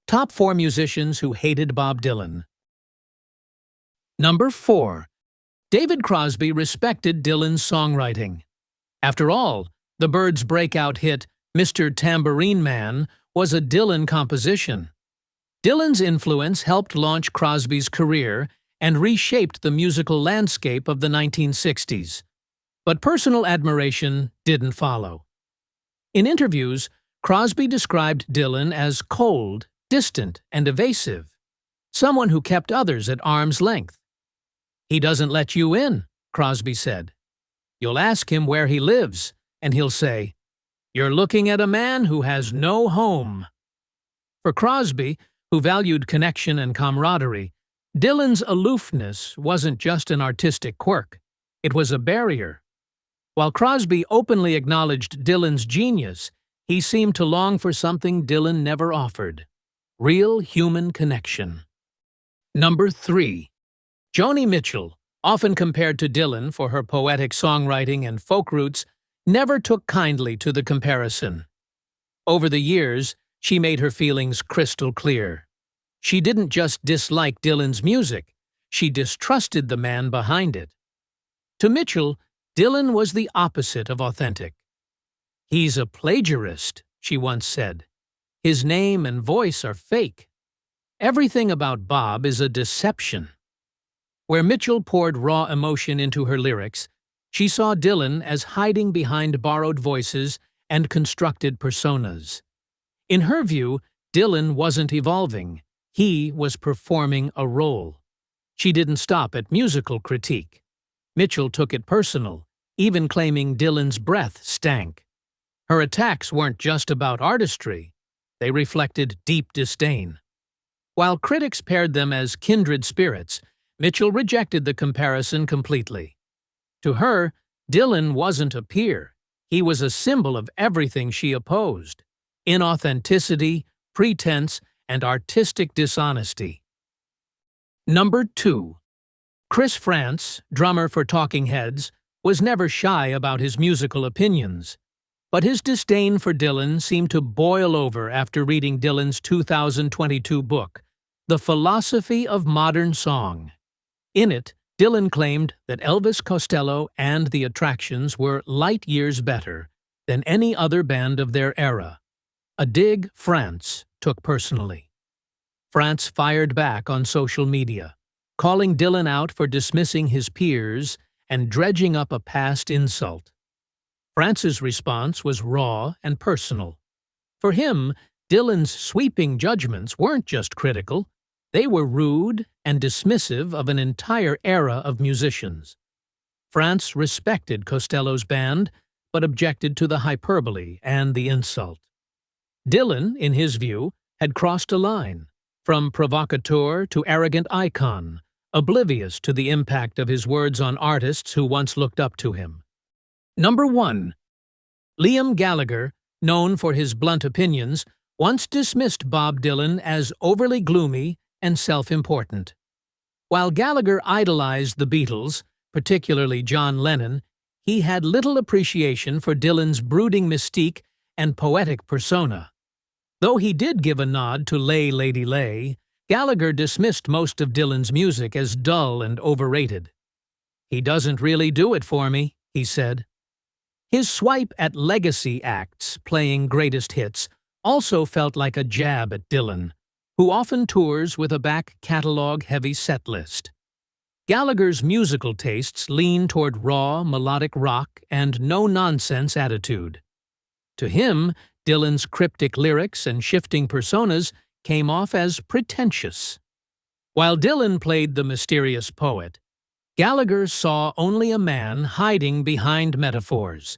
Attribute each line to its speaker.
Speaker 1: Top 4 musicians who hated Bob Dylan. Number 4. David Crosby respected Dylan's songwriting. After all, the Byrds' breakout hit, Mr. Tambourine Man, was a Dylan composition. Dylan's influence helped launch Crosby's career and reshaped the musical landscape of the 1960s. But personal admiration didn't follow. In interviews, Crosby described Dylan as cold, distant, and evasive, someone who kept others at arm's length. "He doesn't let you in," Crosby said. "You'll ask him where he lives, and he'll say, 'You're looking at a man who has no home.'" For Crosby, who valued connection and camaraderie, Dylan's aloofness wasn't just an artistic quirk, it was a barrier. While Crosby openly acknowledged Dylan's genius, he seemed to long for something Dylan never offered: real human connection. Number 3. Joanie Mitchell, often compared to Dylan for her poetic songwriting and folk roots, never took kindly to the comparison. Over the years, she made her feelings crystal clear. She didn't just dislike Dylan's music, she distrusted the man behind it. To Mitchell, Dylan was the opposite of authentic. "He's a plagiarist," she once said. "His name and voice are fake. Everything about Bob is a deception." Where Mitchell poured raw emotion into her lyrics, she saw Dylan as hiding behind borrowed voices and constructed personas. In her view, Dylan wasn't evolving, he was performing a role. She didn't stop at musical critique. Mitchell took it personal, even claiming Dylan's breath stank. Her attacks weren't just about artistry, they reflected deep disdain. While critics paired them as kindred spirits, Mitchell rejected the comparison completely. To her, Dylan wasn't a peer, he was a symbol of everything she opposed: inauthenticity, pretense, and artistic dishonesty. Number 2. Chris Frantz, drummer for Talking Heads, was never shy about his musical opinions. But his disdain for Dylan seemed to boil over after reading Dylan's 2022 book, The Philosophy of Modern Song. In it, Dylan claimed that Elvis Costello and the Attractions were light years better than any other band of their era, a dig Frantz took personally. Frantz fired back on social media, calling Dylan out for dismissing his peers and dredging up a past insult. Frantz's response was raw and personal. For him, Dylan's sweeping judgments weren't just critical, they were rude and dismissive of an entire era of musicians. Frantz respected Costello's band, but objected to the hyperbole and the insult. Dylan, in his view, had crossed a line, from provocateur to arrogant icon, oblivious to the impact of his words on artists who once looked up to him. Number 1. Liam Gallagher, known for his blunt opinions, once dismissed Bob Dylan as overly gloomy and self-important. While Gallagher idolized the Beatles, particularly John Lennon, he had little appreciation for Dylan's brooding mystique and poetic persona. Though he did give a nod to Lay Lady Lay, Gallagher dismissed most of Dylan's music as dull and overrated. "He doesn't really do it for me," he said. His swipe at legacy acts playing greatest hits also felt like a jab at Dylan, who often tours with a back catalog-heavy setlist. Gallagher's musical tastes lean toward raw, melodic rock and no-nonsense attitude. To him, Dylan's cryptic lyrics and shifting personas came off as pretentious. While Dylan played the mysterious poet, Gallagher saw only a man hiding behind metaphors,